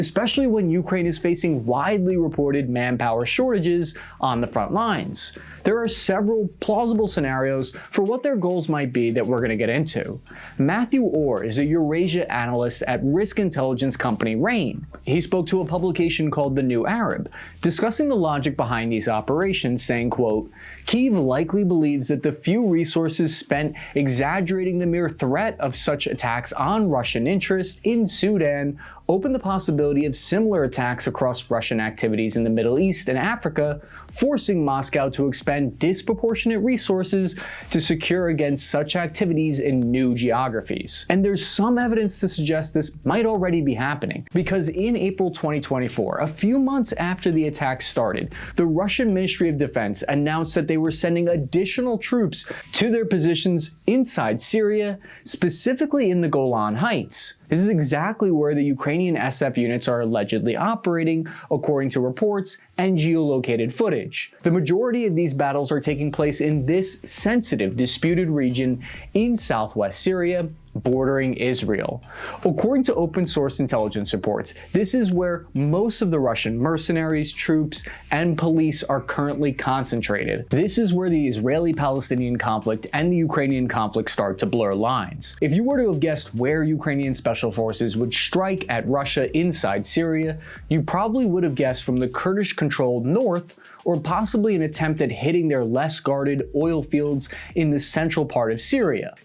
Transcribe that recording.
especially when Ukraine is facing widely reported manpower shortages on the front lines. There are several plausible scenarios for what their goals might be that we're going to get into. Matthew Orr is a Eurasia analyst at risk intelligence company Rain. He spoke to a publication called The New Arab, discussing the logic behind these operations, saying, quote, "Kyiv likely believes that the few resources spent exaggerating the mere threat of such attacks on Russian interests in Sudan open the possibility of similar attacks across Russian activities in the Middle East and Africa, forcing Moscow to expend disproportionate resources to secure against such activities in new geographies." And there's some evidence to suggest this might already be happening, because in April 2024, a few months after the attack started, the Russian Ministry of Defense announced that they were sending additional troops to their positions inside Syria, specifically in the Golan Heights. This is exactly where the Ukrainian SF units are allegedly operating, according to reports and geolocated footage. The majority of these battles are taking place in this sensitive, disputed region in southwest Syria, bordering Israel. According to open source intelligence reports, this is where most of the Russian mercenaries, troops, and police are currently concentrated. This is where the Israeli-Palestinian conflict and the Ukrainian conflict start to blur lines. If you were to have guessed where Ukrainian special forces would strike at Russia inside Syria, you probably would have guessed from the Kurdish-controlled north, or possibly an attempt at hitting their less guarded oil fields in the central part of Syria.